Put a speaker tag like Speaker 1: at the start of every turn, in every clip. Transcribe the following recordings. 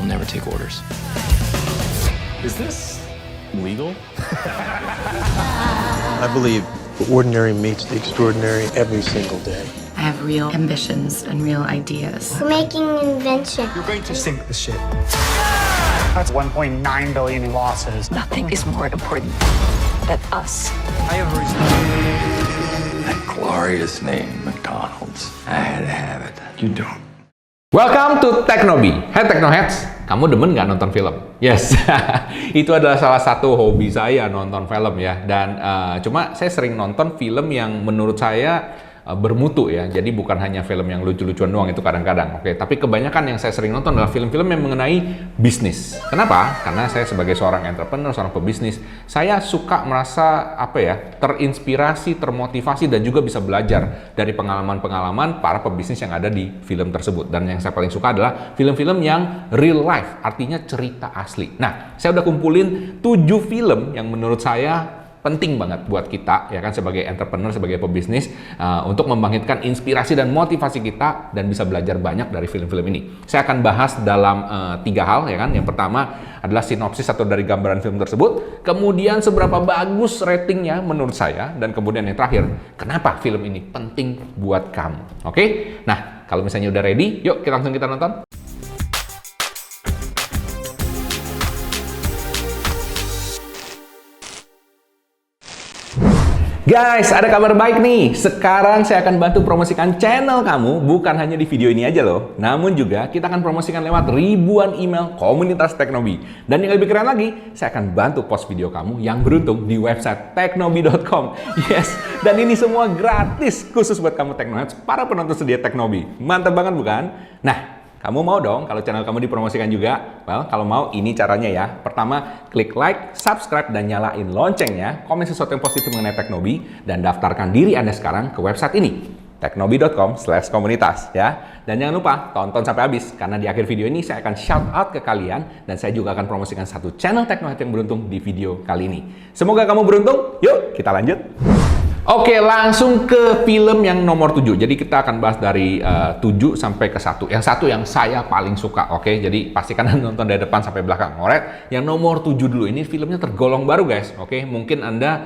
Speaker 1: will never take orders.
Speaker 2: Is this legal?
Speaker 3: I believe the ordinary meets the extraordinary every single day.
Speaker 4: I have real ambitions and real ideas.
Speaker 5: We're making an invention.
Speaker 6: You're going to sink the ship. That's 1.9 billion in losses.
Speaker 7: Nothing is more important than us.
Speaker 6: I have a reason.
Speaker 1: That glorious name, McDonald's. I had to have it. You don't.
Speaker 8: Welcome to Teknobi. Hai Teknoheads, kamu demen nggak nonton film? Yes, itu adalah salah satu hobi saya, nonton film ya. Dan cuma saya sering nonton film yang menurut saya bermutu ya. Jadi bukan hanya film yang lucu-lucuan doang itu kadang-kadang. Oke, tapi kebanyakan yang saya sering nonton adalah film-film yang mengenai bisnis. Kenapa? Karena saya sebagai seorang entrepreneur, seorang pebisnis, saya suka merasa terinspirasi, termotivasi dan juga bisa belajar dari pengalaman-pengalaman para pebisnis yang ada di film tersebut. Dan yang saya paling suka adalah film-film yang real life, artinya cerita asli. Nah, saya udah kumpulin 7 film yang menurut saya penting banget buat kita ya kan sebagai entrepreneur, sebagai pebisnis untuk membangkitkan inspirasi dan motivasi kita dan bisa belajar banyak dari film-film ini. Saya akan bahas dalam 3 hal ya kan. Yang pertama adalah sinopsis atau dari gambaran film tersebut, kemudian seberapa bagus ratingnya menurut saya, dan kemudian yang terakhir, kenapa film ini penting buat kamu. Oke? Nah, kalau misalnya udah ready, yuk kita langsung nonton. Guys, ada kabar baik nih. Sekarang saya akan bantu promosikan channel kamu, bukan hanya di video ini aja loh. Namun juga kita akan promosikan lewat ribuan email komunitas Teknobi. Dan yang lebih keren lagi, saya akan bantu post video kamu yang beruntung di website teknobi.com. Yes, dan ini semua gratis khusus buat kamu Teknoheads, para penonton setia Teknobi. Mantap banget bukan? Nah, kamu mau dong kalau channel kamu dipromosikan juga? Well, kalau mau ini caranya ya. Pertama, klik like, subscribe, dan nyalain loncengnya. Komen sesuatu yang positif mengenai Teknobi. Dan daftarkan diri Anda sekarang ke website ini. teknobi.com/komunitas ya. Dan jangan lupa tonton sampai habis. Karena di akhir video ini saya akan shout out ke kalian. Dan saya juga akan promosikan satu channel Teknohead yang beruntung di video kali ini. Semoga kamu beruntung. Yuk kita lanjut. Oke, langsung ke film yang nomor 7. Jadi kita akan bahas dari 7 sampai ke 1. Yang satu yang saya paling suka, oke? Jadi pastikan Anda nonton dari depan sampai belakang. Alright? Yang nomor 7 dulu. Ini filmnya tergolong baru, guys. Oke? Mungkin Anda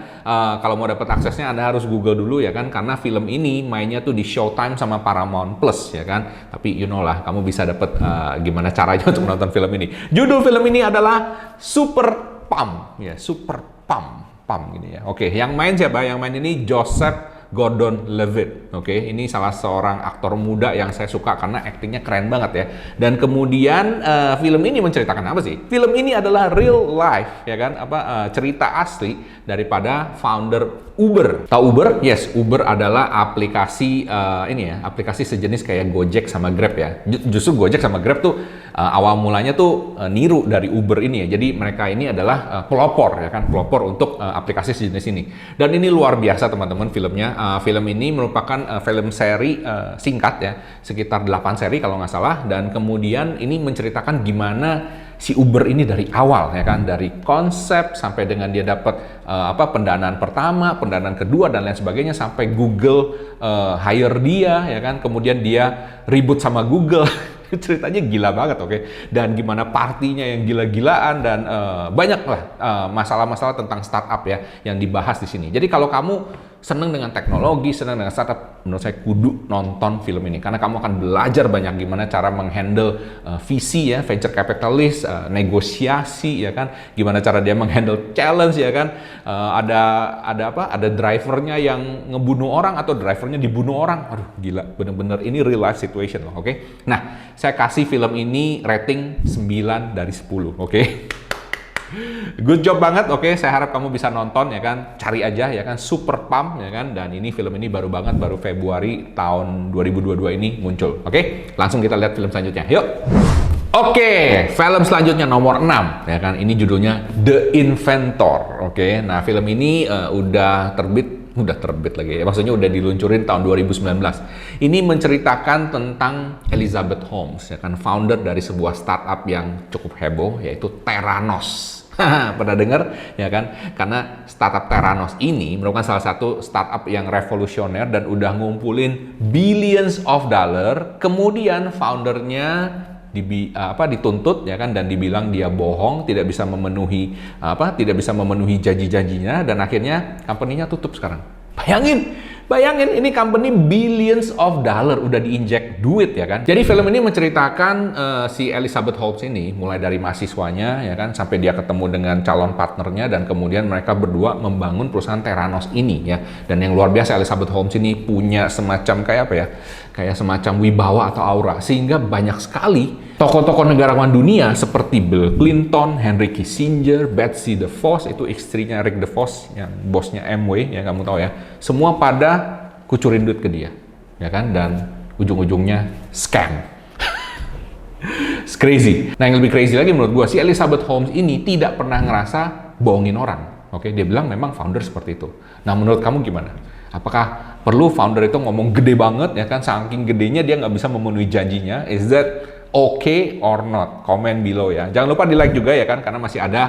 Speaker 8: kalau mau dapat aksesnya Anda harus Google dulu ya kan, karena film ini mainnya tuh di Showtime sama Paramount Plus ya kan. Tapi you know lah, kamu bisa dapat gimana caranya untuk menonton film ini. Judul film ini adalah Super Pump. Ya, Super Pump. Gini ya. Oke, yang main siapa? Yang main ini Joseph Gordon-Levitt. Oke, ini salah seorang aktor muda yang saya suka karena aktingnya keren banget ya. Dan kemudian film ini menceritakan apa sih? Film ini adalah real life ya kan? Cerita asli daripada founder Uber. Tahu Uber? Yes, Uber adalah aplikasi aplikasi sejenis kayak Gojek sama Grab ya. Justru Gojek sama Grab tuh awal mulanya tuh niru dari Uber ini ya. Jadi mereka ini adalah pelopor ya kan, pelopor untuk aplikasi sejenis ini. Dan ini luar biasa teman-teman filmnya. Film ini merupakan film seri singkat ya, sekitar 8 seri kalau nggak salah. Dan kemudian ini menceritakan gimana si Uber ini dari awal ya kan, dari konsep sampai dengan dia dapat pendanaan pertama, pendanaan kedua dan lain sebagainya, sampai Google hire dia ya kan, kemudian dia ribut sama Google. Ceritanya gila banget, oke? Dan gimana partinya yang gila-gilaan dan banyak lah masalah-masalah tentang startup ya yang dibahas di sini. Jadi kalau kamu seneng dengan teknologi, seneng dengan startup, menurut saya kudu nonton film ini karena kamu akan belajar banyak gimana cara menghandle VC ya, venture capitalist, negosiasi ya kan, gimana cara dia menghandle challenge ya kan, ada drivernya yang ngebunuh orang atau drivernya dibunuh orang. Aduh gila, bener-bener ini real life situation loh, oke? Nah, saya kasih film ini rating 9 dari 10, oke? Good job banget, oke? Saya harap kamu bisa nonton ya kan, cari aja ya kan, Super Pump ya kan, dan ini film ini baru banget, baru Februari tahun 2022 ini muncul, oke? Langsung kita lihat film selanjutnya, yuk! Oke, film selanjutnya nomor 6 ya kan, ini judulnya The Inventor, oke? Nah, film ini udah terbit lagi ya. Maksudnya udah diluncurin tahun 2019. Ini menceritakan tentang Elizabeth Holmes ya kan, founder dari sebuah startup yang cukup heboh yaitu Theranos. Pernah dengar ya kan? Karena startup Theranos ini merupakan salah satu startup yang revolusioner dan udah ngumpulin billions of dollar. Kemudian foundernya dituntut ya kan, dan dibilang dia bohong, tidak bisa memenuhi janji-janjinya, dan akhirnya company-nya tutup sekarang. Bayangin ini company billions of dollar udah diinjek duit ya kan. Jadi film ini menceritakan si Elizabeth Holmes ini mulai dari mahasiswanya ya kan sampai dia ketemu dengan calon partnernya, dan kemudian mereka berdua membangun perusahaan Theranos ini ya. Dan yang luar biasa, Elizabeth Holmes ini punya semacam kayak semacam wibawa atau aura, sehingga banyak sekali tokoh-tokoh negarawan dunia seperti Bill Clinton, Henry Kissinger, Betsy DeVos, itu istrinya Rick DeVos yang bosnya Amway ya, kamu tahu ya, semua pada kucurin duit ke dia ya kan, dan ujung-ujungnya scam. It's crazy. Nah, yang lebih crazy lagi menurut gua, si Elizabeth Holmes ini tidak pernah ngerasa bohongin orang. Oke, dia bilang memang founder seperti itu. Nah, menurut kamu gimana? Apakah perlu founder itu ngomong gede banget ya kan, saking gedenya dia nggak bisa memenuhi janjinya? Is that okay or not? Comment below ya. Jangan lupa di like juga ya kan, karena masih ada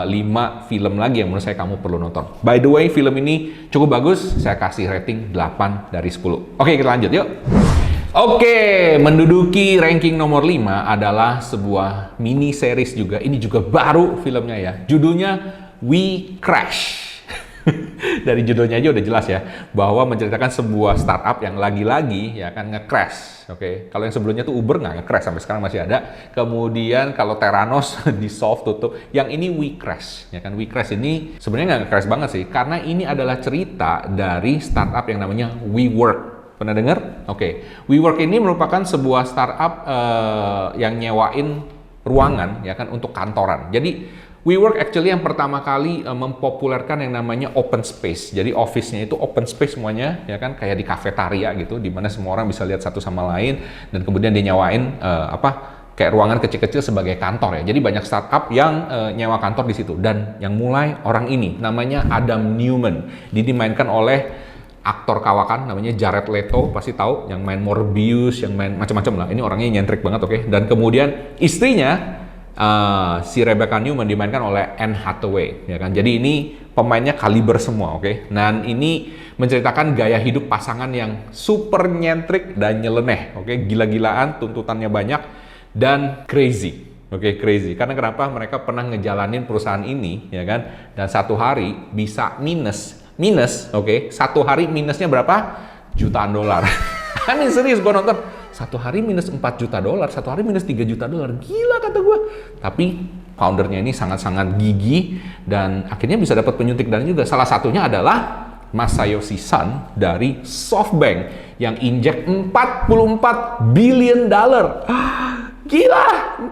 Speaker 8: 5 film lagi yang menurut saya kamu perlu nonton. By the way, film ini cukup bagus, saya kasih rating 8 dari 10. Oke, kita lanjut yuk. Oke, menduduki ranking nomor 5 adalah sebuah mini series juga. Ini juga baru filmnya ya. Judulnya We Crash. Dari judulnya aja udah jelas ya, bahwa menceritakan sebuah startup yang lagi-lagi ya kan nge-crash. Oke, kalau yang sebelumnya tuh Uber nggak nge-crash, sampai sekarang masih ada. Kemudian kalau Theranos di-solve tutup, yang ini We Crash ya kan. We Crash ini sebenarnya nggak nge-crash banget sih, karena ini adalah cerita dari startup yang namanya WeWork. Pernah dengar? Oke, WeWork ini merupakan sebuah startup yang nyewain ruangan ya kan untuk kantoran. Jadi WeWork actually yang pertama kali mempopulerkan yang namanya open space. Jadi office-nya itu open space semuanya ya kan, kayak di kafetaria gitu, di mana semua orang bisa lihat satu sama lain, dan kemudian dia nyewain kayak ruangan kecil-kecil sebagai kantor ya. Jadi banyak startup yang nyewa kantor di situ, dan yang mulai orang ini namanya Adam Newman. Dia dimainkan oleh aktor kawakan namanya Jared Leto, pasti tahu, yang main Morbius, yang main macam-macam lah. Ini orangnya nyentrik banget, oke. Dan kemudian istrinya si Rebecca Newman dimainkan oleh Anne Hathaway ya kan. Jadi ini pemainnya kaliber semua, oke. Dan ini menceritakan gaya hidup pasangan yang super nyentrik dan nyeleneh, oke. Gila-gilaan, tuntutannya banyak dan crazy. Oke, crazy. Karena kenapa? Mereka pernah ngejalanin perusahaan ini ya kan, dan satu hari bisa minus, oke. Satu hari minusnya berapa? Jutaan dolar. I mean serius, gue nonton satu hari minus 4 juta dolar, satu hari minus 3 juta dolar. Gila kata gue. Tapi foundernya ini sangat-sangat gigih, dan akhirnya bisa dapat penyuntik dana juga. Salah satunya adalah Masayoshi Son dari SoftBank yang injek 44 billion dollar. Gila,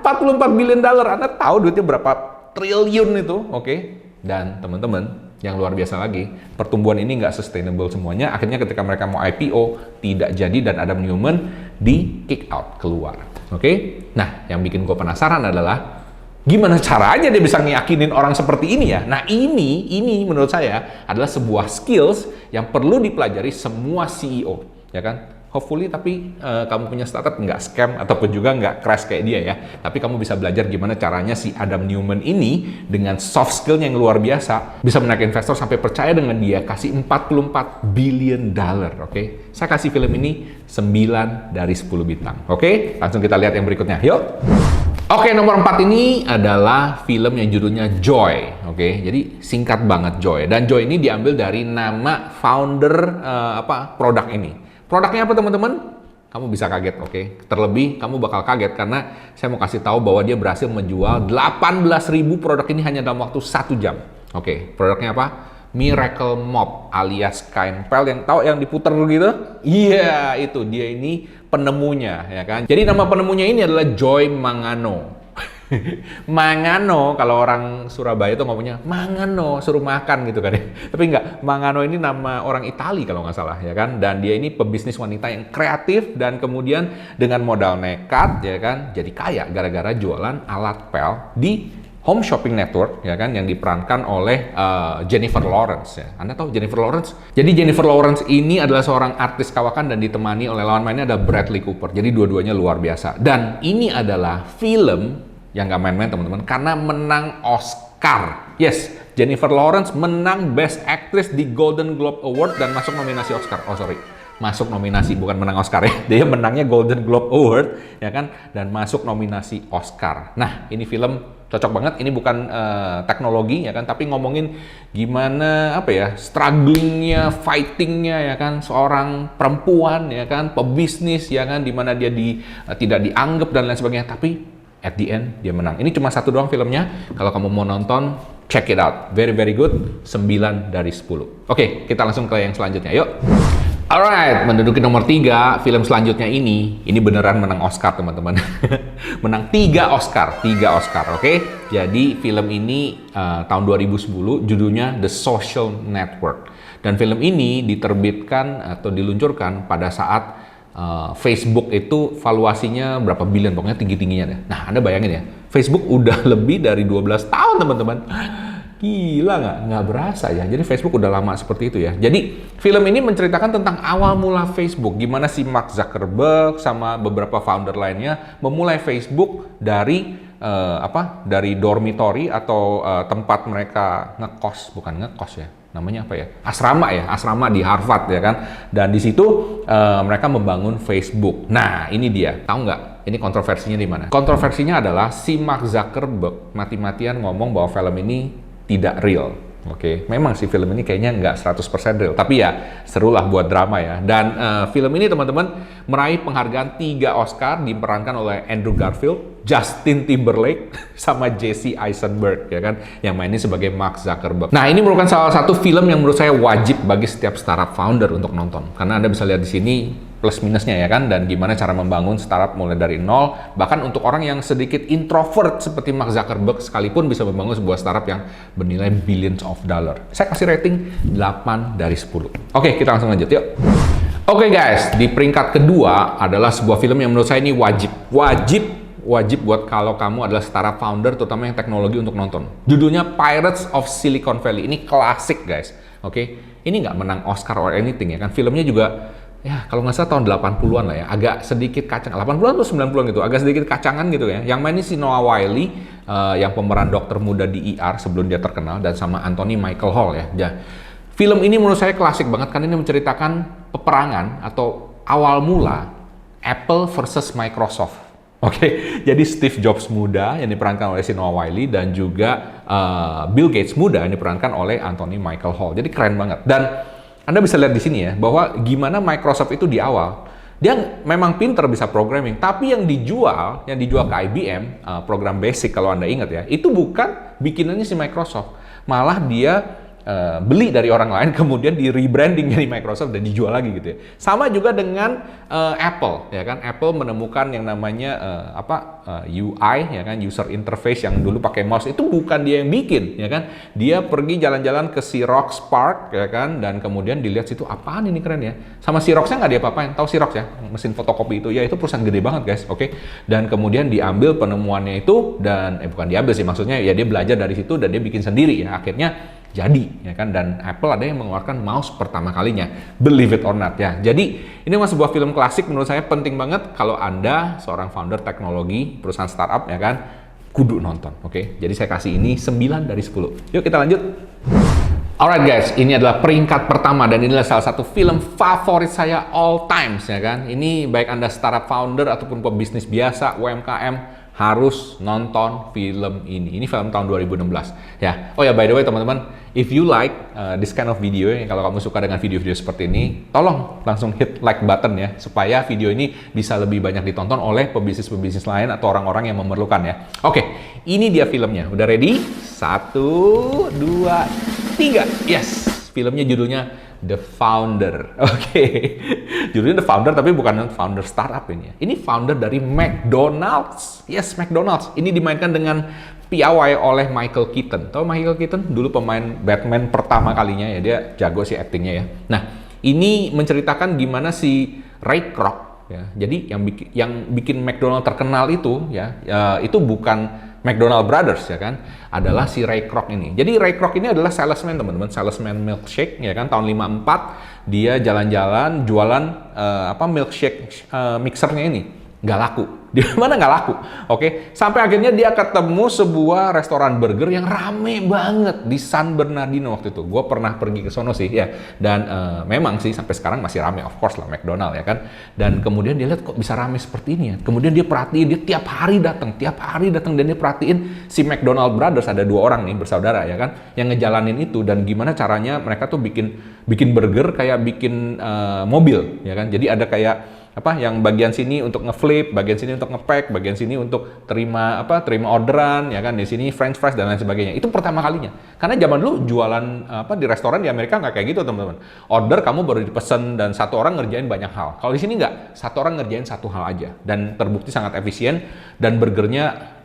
Speaker 8: 44 billion dollar. Anda tahu duitnya berapa triliun itu, oke? Dan teman-teman, yang luar biasa lagi, pertumbuhan ini nggak sustainable semuanya. Akhirnya ketika mereka mau IPO, tidak jadi, dan Adam Newman di kick out, keluar. Oke? Nah, yang bikin gue penasaran adalah gimana caranya dia bisa ngeyakinin orang seperti ini ya. Nah, ini menurut saya adalah sebuah skills yang perlu dipelajari semua CEO, ya kan? Hopefully, tapi kamu punya startup nggak scam ataupun juga nggak crash kayak dia ya. Tapi kamu bisa belajar gimana caranya si Adam Newman ini dengan soft skill yang luar biasa bisa menarik investor sampai percaya dengan dia, kasih 44 billion dollar. Oke, saya kasih film ini 9 dari 10 bintang. Oke, langsung kita lihat yang berikutnya. Yuk. Oke, nomor 4 ini adalah film yang judulnya Joy. Oke, jadi singkat banget Joy. Dan Joy ini diambil dari nama founder produk ini. Produknya apa teman-teman? Kamu bisa kaget, oke? Terlebih kamu bakal kaget karena saya mau kasih tahu bahwa dia berhasil menjual 18.000 produk ini hanya dalam waktu 1 jam. Oke, produknya apa? Miracle Mop alias kain pel yang tahu yang diputar gitu? Iya, itu dia ini penemunya ya kan. Jadi nama penemunya ini adalah Joy Mangano. Mangano, kalau orang Surabaya itu ngomongnya Mangano, suruh makan gitu kan ya. Tapi enggak, Mangano ini nama orang Itali kalau nggak salah ya kan. Dan dia ini pebisnis wanita yang kreatif, dan kemudian dengan modal nekat ya kan, jadi kaya gara-gara jualan alat pel di Home Shopping Network ya kan, yang diperankan oleh Jennifer Lawrence ya. Anda tahu Jennifer Lawrence? Jadi Jennifer Lawrence ini adalah seorang artis kawakan dan ditemani oleh lawan mainnya ada Bradley Cooper. Jadi dua-duanya luar biasa. Dan ini adalah film yang nggak main-main teman-teman, karena menang Oscar. Yes, Jennifer Lawrence menang Best Actress di Golden Globe Award dan masuk nominasi Oscar. Oh sorry, masuk nominasi, bukan menang Oscar ya. Dia menangnya Golden Globe Award ya kan, dan masuk nominasi Oscar. Nah, ini film cocok banget. Ini bukan teknologi ya kan, tapi ngomongin gimana apa ya, strugglingnya, fightingnya ya kan, seorang perempuan ya kan, pebisnis ya kan, dimana dia tidak dianggap dan lain sebagainya, tapi at the end dia menang. Ini cuma satu doang filmnya. Kalau kamu mau nonton, check it out. Very very good. 9 dari 10. Oke, kita langsung ke yang selanjutnya. Yuk. Alright, menduduki nomor 3, film selanjutnya ini beneran menang Oscar teman-teman. Menang 3 Oscar, oke? Jadi film ini tahun 2010, judulnya The Social Network. Dan film ini diterbitkan atau diluncurkan pada saat Facebook itu valuasinya berapa billion, pokoknya tinggi-tingginya deh. Nah, Anda bayangin ya, Facebook udah lebih dari 12 tahun teman-teman. Gila nggak berasa ya. Jadi Facebook udah lama seperti itu ya. Jadi film ini menceritakan tentang awal mula Facebook. Gimana si Mark Zuckerberg sama beberapa founder lainnya memulai Facebook dari dari dormitory atau tempat mereka bukan ngekos ya. Namanya apa ya? Asrama di Harvard ya kan. Dan di situ mereka membangun Facebook. Nah, ini dia. Tahu nggak? Ini kontroversinya di mana? Kontroversinya adalah si Mark Zuckerberg mati-matian ngomong bahwa film ini tidak real. Oke, memang sih film ini kayaknya nggak 100% real, tapi ya serulah buat drama ya. Dan film ini teman-teman meraih penghargaan 3 Oscar, diperankan oleh Andrew Garfield, Justin Timberlake, sama Jesse Eisenberg ya kan, yang mainin sebagai Mark Zuckerberg. Nah, ini merupakan salah satu film yang menurut saya wajib bagi setiap startup founder untuk nonton, karena Anda bisa lihat di sini plus minusnya ya kan, dan gimana cara membangun startup mulai dari nol. Bahkan untuk orang yang sedikit introvert seperti Mark Zuckerberg sekalipun bisa membangun sebuah startup yang bernilai billions of dollar. Saya kasih rating 8 dari 10. Oke, kita langsung lanjut yuk. Oke guys, di peringkat kedua adalah sebuah film yang menurut saya ini wajib buat kalau kamu adalah startup founder, terutama yang teknologi, untuk nonton. Judulnya Pirates of Silicon Valley. Ini klasik guys. Oke, ini nggak menang Oscar or anything ya kan. Filmnya juga ya kalau nggak salah tahun 80-an lah ya, agak sedikit kacang, 80-an atau 90-an gitu, agak sedikit kacangan gitu ya. Yang main ini si Noah Wyle, yang pemeran dokter muda di ER sebelum dia terkenal, dan sama Anthony Michael Hall ya. Film ini menurut saya klasik banget, karena ini menceritakan peperangan atau awal mula Apple versus Microsoft. Oke, jadi Steve Jobs muda yang diperankan oleh si Noah Wyle, dan juga Bill Gates muda yang diperankan oleh Anthony Michael Hall. Jadi keren banget. Dan Anda bisa lihat di sini ya, bahwa gimana Microsoft itu di awal, dia memang pinter bisa programming, tapi yang dijual ke IBM, program basic kalau Anda ingat ya, itu bukan bikinannya si Microsoft. Malah dia beli dari orang lain, kemudian di rebranding jadi Microsoft dan dijual lagi gitu ya. Sama juga dengan Apple ya kan. Apple menemukan yang namanya UI ya kan, user interface, yang dulu pakai mouse, itu bukan dia yang bikin ya kan. Dia pergi jalan-jalan ke Xerox Park ya kan, dan kemudian dilihat situ, apaan ini keren ya. Sama Xeroxnya nggak dia apa-apain. Tahu Xerox ya, mesin fotokopi itu ya, itu perusahaan gede banget guys. Oke. Dan kemudian diambil penemuannya itu, dan bukan diambil sih, maksudnya ya dia belajar dari situ dan dia bikin sendiri ya. Akhirnya jadi ya kan, dan Apple ada yang mengeluarkan mouse pertama kalinya, believe it or not ya. Jadi ini memang sebuah film klasik, menurut saya penting banget kalau Anda seorang founder teknologi perusahaan startup ya kan, kudu nonton. Oke, jadi saya kasih ini 9 dari 10. Yuk kita lanjut. Alright guys, ini adalah peringkat pertama, dan inilah salah satu film favorit saya all times ya kan. Ini baik Anda startup founder ataupun pebisnis biasa, UMKM, harus nonton film ini. Ini film tahun 2016 ya. Oh ya, by the way teman-teman, if you like this kind of video, kalau kamu suka dengan video-video seperti ini, tolong langsung hit like button ya, supaya video ini bisa lebih banyak ditonton oleh pebisnis-pebisnis lain atau orang-orang yang memerlukan ya. Oke, ini dia filmnya. Udah ready? 1, 2, 3. Yes, filmnya judulnya The Founder. Oke. Judulnya The Founder, tapi bukan founder startup ini ya. Ini founder dari McDonald's. Yes, McDonald's. Ini dimainkan dengan piawai oleh Michael Keaton. Tahu Michael Keaton? Dulu pemain Batman pertama kalinya ya. Dia jago sih aktingnya ya. Nah, ini menceritakan gimana si Ray Kroc ya. Jadi yang bikin McDonald terkenal itu ya, itu bukan McDonald Brothers ya kan, adalah si Ray Kroc ini. Jadi Ray Kroc ini adalah salesman teman-teman, salesman milkshake ya kan, tahun 54 dia jalan-jalan jualan milkshake mixernya ini. nggak laku. Di mana nggak laku. Oke, sampai akhirnya dia ketemu sebuah restoran burger yang rame banget di San Bernardino waktu itu. Gue pernah pergi ke sono sih ya, dan memang sih sampai sekarang masih rame, of course lah, McDonald ya kan. Dan kemudian dia lihat kok bisa rame seperti ini ya. Kemudian dia perhatiin, dia tiap hari datang dan dia perhatiin si McDonald Brothers, ada 2 orang nih bersaudara ya kan, yang ngejalanin itu, dan gimana caranya mereka tuh bikin burger kayak bikin mobil ya kan. Jadi ada kayak yang bagian sini untuk ngeflip, bagian sini untuk ngepack, bagian sini untuk terima orderan ya kan, di sini french fries dan lain sebagainya. Itu pertama kalinya. Karena zaman dulu jualan di restoran di Amerika nggak kayak gitu, teman-teman. Order kamu baru dipesan dan 1 orang ngerjain banyak hal. Kalau di sini nggak, 1 orang ngerjain 1 hal aja, dan terbukti sangat efisien, dan burgernya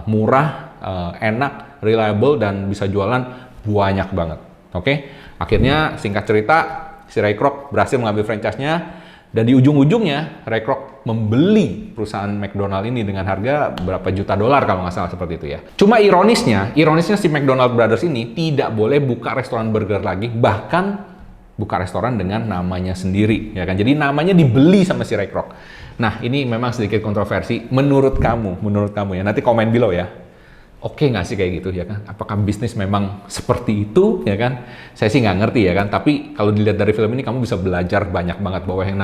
Speaker 8: murah, enak, reliable, dan bisa jualan banyak banget. Oke? Akhirnya singkat cerita, si Ray Kroc berhasil mengambil franchise-nya. Dan di ujung-ujungnya, Ray Kroc membeli perusahaan McDonald ini dengan harga berapa juta dolar kalau nggak salah, seperti itu ya. Cuma ironisnya si McDonald Brothers ini tidak boleh buka restoran burger lagi, bahkan buka restoran dengan namanya sendiri, ya kan. Jadi namanya dibeli sama si Ray Kroc. Nah, ini memang sedikit kontroversi. Menurut kamu ya, nanti komen below ya. Oke nggak sih kayak gitu ya kan? Apakah bisnis memang seperti itu ya kan? Saya sih nggak ngerti ya kan. Tapi kalau dilihat dari film ini, kamu bisa belajar banyak banget bahwa yang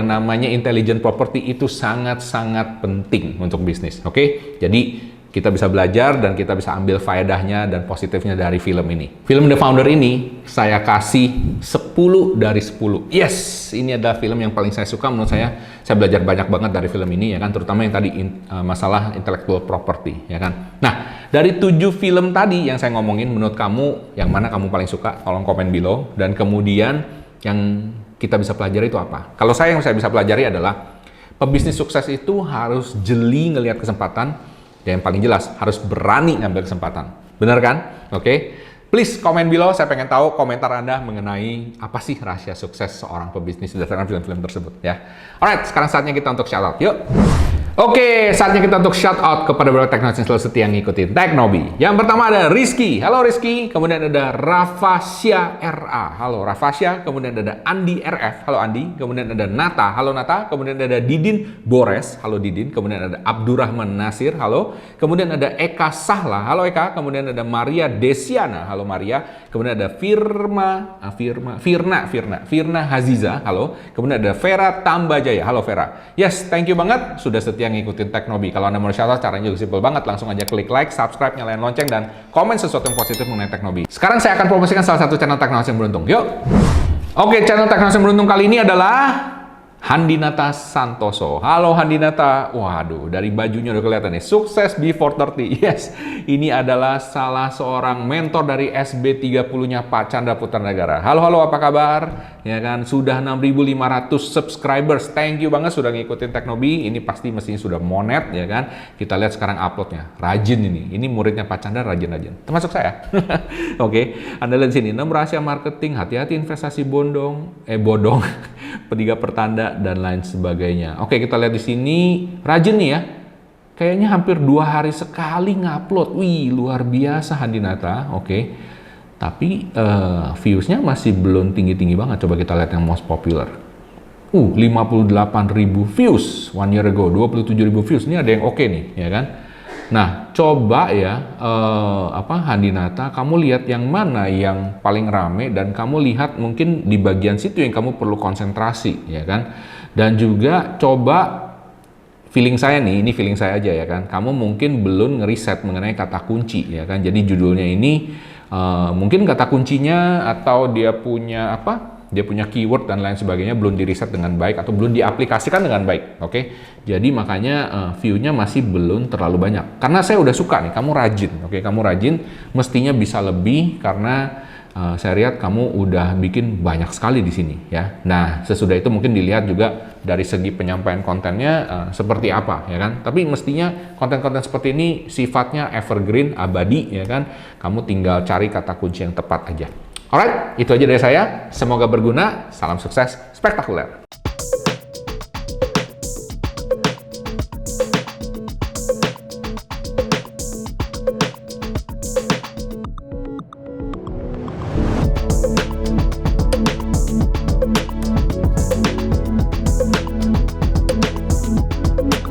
Speaker 8: namanya intelligent property itu sangat-sangat penting untuk bisnis. Oke? Jadi kita bisa belajar dan kita bisa ambil faedahnya dan positifnya dari film ini. Film The Founder ini saya kasih 10 dari 10. Yes, ini adalah film yang paling saya suka menurut saya. Saya belajar banyak banget dari film ini ya kan, terutama yang tadi masalah intellectual property ya kan. Nah, dari 7 film tadi yang saya ngomongin, menurut kamu yang mana kamu paling suka? Tolong komen below. Dan kemudian yang kita bisa pelajari itu apa? Kalau yang saya bisa pelajari adalah pebisnis sukses itu harus jeli ngelihat kesempatan. Dan yang paling jelas, harus berani ngambil kesempatan. Benar kan? Oke? Please komen below, saya pengen tahu komentar Anda mengenai apa sih rahasia sukses seorang pebisnis berdasarkan film-film tersebut ya. Alright, sekarang saatnya kita untuk shout out. Yuk! Oke, saatnya kita untuk shout out kepada beberapa teknologi yang selalu setia ngikutin Teknobi. Yang pertama ada Rizky. Halo Rizky. Kemudian ada Rafasya RA. Halo Rafasya. Kemudian ada Andi RF. Halo Andi. Kemudian ada Nata. Halo Nata. Kemudian ada Didin Bores. Halo Didin. Kemudian ada Abdurrahman Nasir. Halo. Kemudian ada Eka Sahla. Halo Eka. Kemudian ada Maria Desiana. Halo Maria. Kemudian ada Firna Haziza. Halo. Kemudian ada Vera Tambajaya. Halo Vera. Yes, thank you banget sudah setia ngikutin Teknobi. Kalau Anda mau shoutout, caranya juga simple banget. Langsung aja klik like, subscribe, nyalain lonceng, dan komen sesuatu yang positif mengenai Teknobi. Sekarang saya akan promosikan salah satu channel teknologi yang beruntung. Yuk! Oke, channel teknologi yang beruntung kali ini adalah Handinata Santoso. Halo Handinata. Waduh, dari bajunya udah kelihatan nih. Sukses before 30. Yes, ini adalah salah seorang mentor dari SB30-nya Pak Chandra Putra Negara. Halo, apa kabar? Ya kan, sudah 6.500 subscribers. Thank you banget sudah ngikutin Teknobi. Ini pasti mestinya sudah monet ya kan. Kita lihat sekarang uploadnya. Rajin ini. Ini muridnya Pak Chandra rajin-rajin. Termasuk saya. Oke, Anda lihat sini. 6 rahasia marketing, hati-hati investasi bodong, P3 pertanda, dan lain sebagainya. Oke, kita lihat di sini. Rajin nih ya. Kayaknya hampir 2 hari sekali ngupload. Wih, luar biasa Handinata. Oke. Tapi views-nya masih belum tinggi-tinggi banget. Coba kita lihat yang most popular. 58.000 views 1 year ago, 27.000 views. Ini ada yang oke nih, ya kan? Nah, coba ya Handinata, kamu lihat yang mana yang paling rame, dan kamu lihat mungkin di bagian situ yang kamu perlu konsentrasi, ya kan? Dan juga coba feeling saya nih, ini feeling saya aja ya kan. Kamu mungkin belum ngeriset mengenai kata kunci, ya kan? Jadi judulnya ini mungkin kata kuncinya atau dia punya keyword dan lain sebagainya belum diriset dengan baik atau belum diaplikasikan dengan baik. Oke, jadi makanya view-nya masih belum terlalu banyak. Karena saya udah suka nih, kamu rajin. Oke, kamu rajin, mestinya bisa lebih karena saya lihat kamu udah bikin banyak sekali di sini ya. Nah, sesudah itu mungkin dilihat juga dari segi penyampaian kontennya seperti apa ya kan. Tapi mestinya konten-konten seperti ini sifatnya evergreen, abadi ya kan. Kamu tinggal cari kata kunci yang tepat aja. Alright, itu aja dari saya. Semoga berguna. Salam sukses spektakuler.